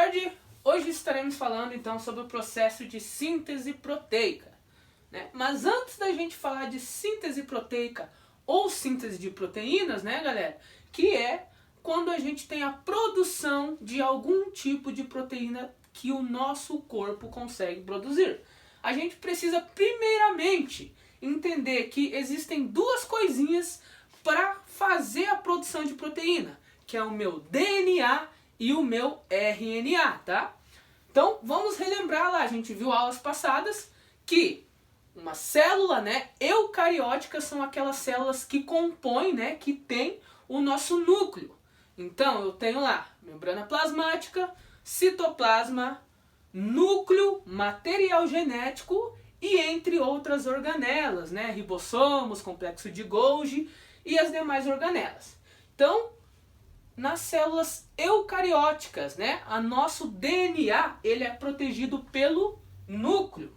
tarde, hoje estaremos falando então sobre o processo de síntese proteica, né? Mas antes da gente falar de síntese proteica ou síntese de proteínas, né, galera, que é quando a gente tem a produção de algum tipo de proteína que o nosso corpo consegue produzir. A gente precisa primeiramente entender que existem duas coisinhas para fazer a produção de proteína, que é o meu DNA e o meu RNA, tá? Então, vamos relembrar lá, a gente viu aulas passadas que uma célula, né, eucariótica são aquelas células que compõem, né, que tem o nosso núcleo. Então, eu tenho lá membrana plasmática, citoplasma, núcleo, material genético e entre outras organelas, né, ribossomos, complexo de Golgi e as demais organelas. Então, nas células eucarióticas, né, a nosso DNA ele é protegido pelo núcleo.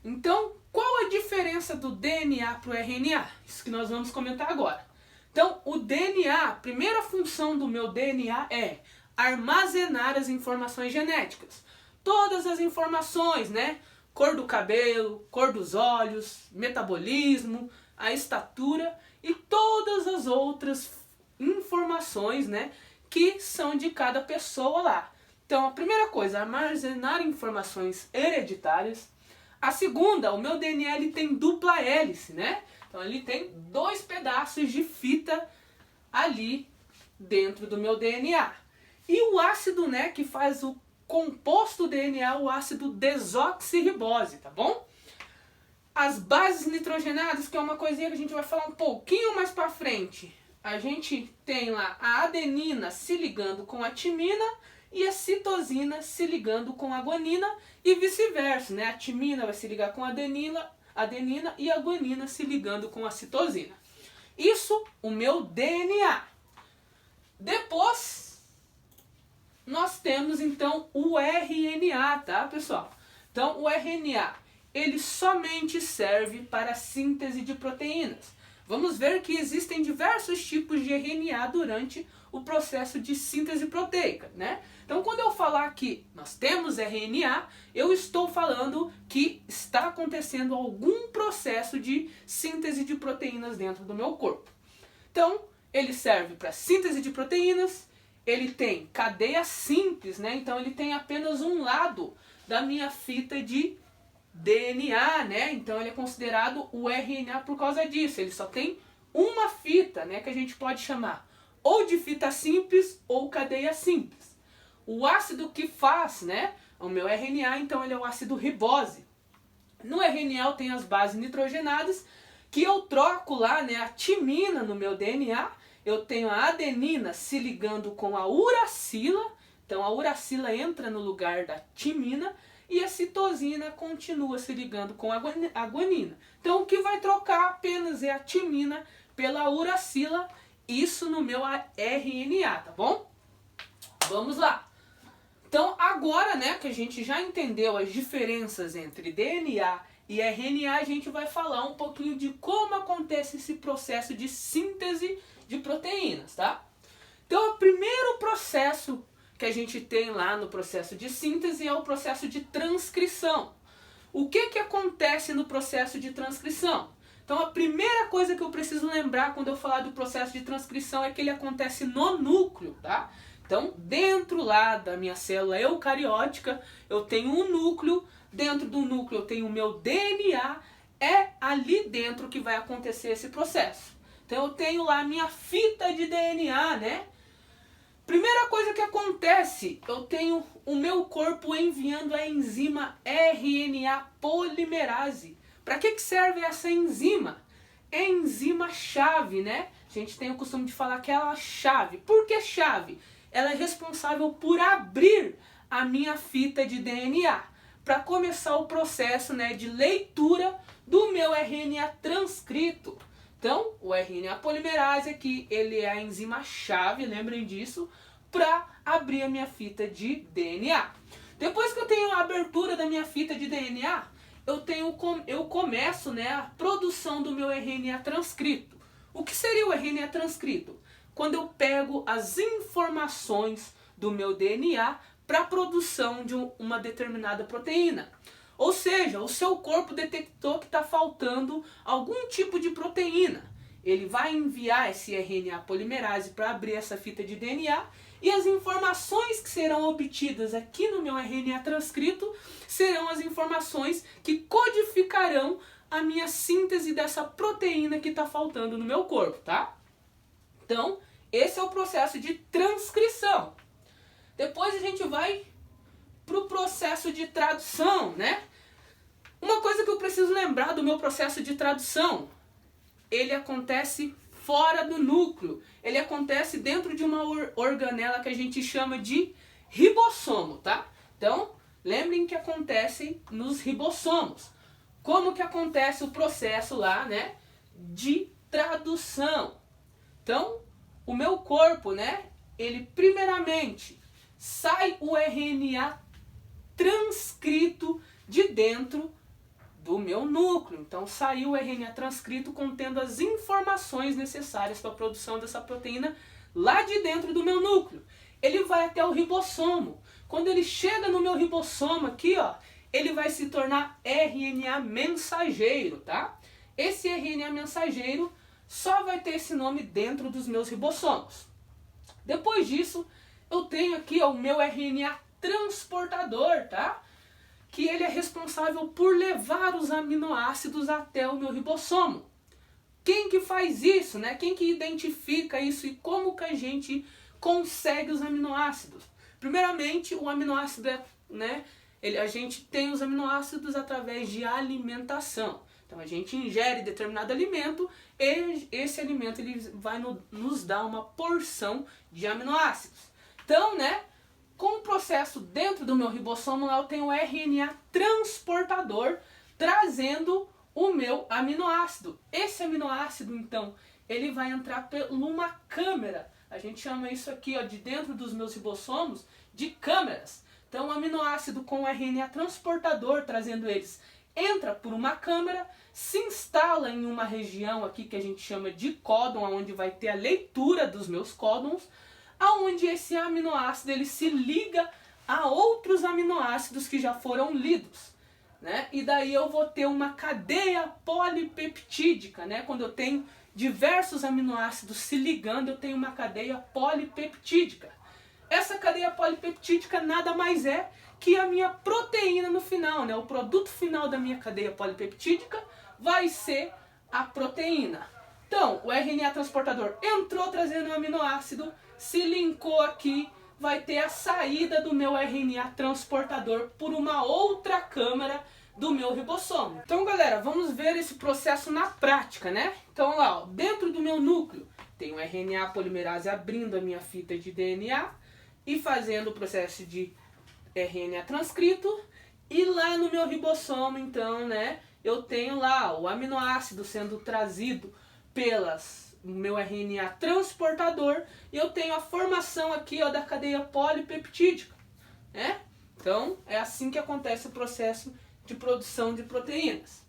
Então, qual a diferença do DNA para o RNA? Isso que nós vamos comentar agora. Então, o DNA, a primeira função do meu DNA é armazenar as informações genéticas. Todas as informações, né? Cor do cabelo, cor dos olhos, metabolismo, a estatura e todas as outras informações, né, que são de cada pessoa lá. Então, a primeira coisa, armazenar informações hereditárias. A segunda, o meu DNA ele tem dupla hélice, né? Então, ele tem dois pedaços de fita ali dentro do meu DNA. E o ácido, né, que faz o composto DNA, o ácido desoxirribose, tá bom? As bases nitrogenadas, que é uma coisinha que a gente vai falar um pouquinho mais pra frente. A gente tem lá a adenina se ligando com a timina e a citosina se ligando com a guanina e vice-versa, né? A timina vai se ligar com a adenina e a guanina se ligando com a citosina. Isso, o meu DNA. Depois, nós temos então o RNA, tá, pessoal? Então, o RNA, ele somente serve para a síntese de proteínas. Vamos ver que existem diversos tipos de RNA durante o processo de síntese proteica, né? Então, quando eu falar que nós temos RNA, eu estou falando que está acontecendo algum processo de síntese de proteínas dentro do meu corpo. Então, ele serve para síntese de proteínas, ele tem cadeia simples, né? Então, ele tem apenas um lado da minha fita de DNA, né? Então ele é considerado o RNA por causa disso. Ele só tem uma fita, né? Que a gente pode chamar ou de fita simples ou cadeia simples. O ácido que faz, né, o meu RNA, então ele é o ácido ribose. No RNA eu tenho as bases nitrogenadas que eu troco lá, né, a timina no meu DNA. Eu tenho a adenina se ligando com a uracila. Então a uracila entra no lugar da timina. E a citosina continua se ligando com a guanina. Então o que vai trocar apenas é a timina pela uracila, isso no meu RNA, tá bom? Vamos lá. Então agora, né, que a gente já entendeu as diferenças entre DNA e RNA, a gente vai falar um pouquinho de como acontece esse processo de síntese de proteínas, tá? Então o primeiro processo que a gente tem lá no processo de síntese é o processo de transcrição. O que acontece no processo de transcrição? Então a primeira coisa que eu preciso lembrar quando eu falar do processo de transcrição é que ele acontece no núcleo, tá? Então dentro lá da minha célula eucariótica eu tenho um núcleo, dentro do núcleo eu tenho o meu DNA, é ali dentro que vai acontecer esse processo. Então eu tenho lá a minha fita de DNA, né? Primeira coisa que acontece, eu tenho o meu corpo enviando a enzima RNA polimerase. Para que serve essa enzima? É enzima chave, né? A gente tem o costume de falar que ela é a chave. Por que chave? Ela é responsável por abrir a minha fita de DNA para começar o processo, né, de leitura do meu RNA transcrito. Então, o RNA polimerase aqui, ele é a enzima chave, lembrem disso, para abrir a minha fita de DNA. Depois que eu tenho a abertura da minha fita de DNA, eu começo, né, a produção do meu RNA transcrito. O que seria o RNA transcrito? Quando eu pego as informações do meu DNA para a produção de uma determinada proteína. Ou seja, o seu corpo detectou que está faltando algum tipo de proteína. Ele vai enviar esse RNA polimerase para abrir essa fita de DNA e as informações que serão obtidas aqui no meu RNA transcrito serão as informações que codificarão a minha síntese dessa proteína que está faltando no meu corpo, tá? Então, esse é o processo de transcrição. Depois a gente vai para o processo de tradução, né? Uma coisa que eu preciso lembrar do meu processo de tradução, ele acontece fora do núcleo. Ele acontece dentro de uma organela que a gente chama de ribossomo, tá? Então, lembrem que acontece nos ribossomos. Como que acontece o processo lá, né, de tradução? Então, o meu corpo, né, ele primeiramente sai o RNA transcrito de dentro do meu núcleo. Então saiu o RNA transcrito contendo as informações necessárias para a produção dessa proteína lá de dentro do meu núcleo. Ele vai até o ribossomo. Quando ele chega no meu ribossomo aqui, ó, ele vai se tornar RNA mensageiro, tá? Esse RNA mensageiro só vai ter esse nome dentro dos meus ribossomos. Depois disso, eu tenho aqui, ó, o meu RNA transportador, tá? Que ele é responsável por levar os aminoácidos até o meu ribossomo. Quem que faz isso, né? Quem que identifica isso e como que a gente consegue os aminoácidos? Primeiramente, o aminoácido é, né? A gente tem os aminoácidos através de alimentação. Então a gente ingere determinado alimento e esse alimento ele vai nos dar uma porção de aminoácidos. Então, né? Com o processo dentro do meu ribossomo, eu tenho o RNA transportador trazendo o meu aminoácido. Esse aminoácido, então, ele vai entrar por uma câmera. A gente chama isso aqui, ó, de dentro dos meus ribossomos, de câmeras. Então, o aminoácido com o RNA transportador, trazendo eles, entra por uma câmera, se instala em uma região aqui que a gente chama de códon, onde vai ter a leitura dos meus códons, aonde esse aminoácido ele se liga a outros aminoácidos que já foram lidos, né? E daí eu vou ter uma cadeia polipeptídica, né? Quando eu tenho diversos aminoácidos se ligando, eu tenho uma cadeia polipeptídica. Essa cadeia polipeptídica nada mais é que a minha proteína no final, né? O produto final da minha cadeia polipeptídica vai ser a proteína. Então, o RNA transportador entrou trazendo um aminoácido, se linkou aqui, vai ter a saída do meu RNA transportador por uma outra câmara do meu ribossomo. Então, galera, vamos ver esse processo na prática, né? Então, lá, ó, dentro do meu núcleo, tem o RNA polimerase abrindo a minha fita de DNA e fazendo o processo de RNA transcrito. E lá no meu ribossomo, então, né, eu tenho lá o aminoácido sendo trazido pelas meu RNA transportador e eu tenho a formação aqui, ó, da cadeia polipeptídica, né? Então é assim que acontece o processo de produção de proteínas.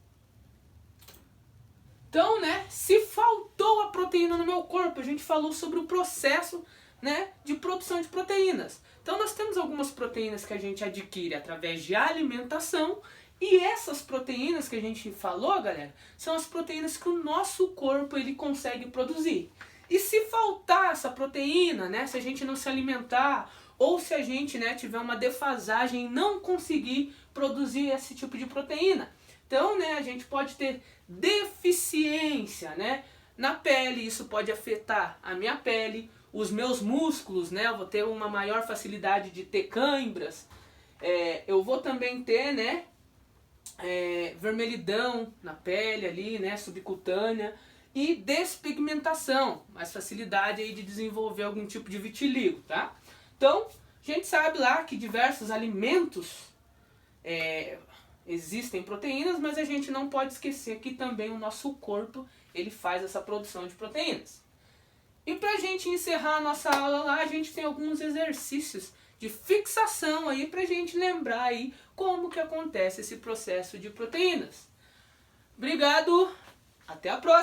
Então, né, se faltou a proteína no meu corpo, a gente falou sobre o processo, né, de produção de proteínas. Então nós temos algumas proteínas que a gente adquire através de alimentação. E essas proteínas que a gente falou, galera, são as proteínas que o nosso corpo ele consegue produzir. E se faltar essa proteína, né, se a gente não se alimentar, ou se a gente, né, tiver uma defasagem e não conseguir produzir esse tipo de proteína, então, né, a gente pode ter deficiência, né, na pele. Isso pode afetar a minha pele, os meus músculos, né, eu vou ter uma maior facilidade de ter câimbras, eu vou também ter, né, vermelhidão na pele ali, né, subcutânea, e despigmentação, mais facilidade aí de desenvolver algum tipo de vitiligo, tá? Então, a gente sabe lá que diversos alimentos existem proteínas, mas a gente não pode esquecer que também o nosso corpo ele faz essa produção de proteínas. E pra gente encerrar a nossa aula lá, a gente tem alguns exercícios de fixação aí pra gente lembrar aí como que acontece esse processo de proteínas. Obrigado, até a próxima!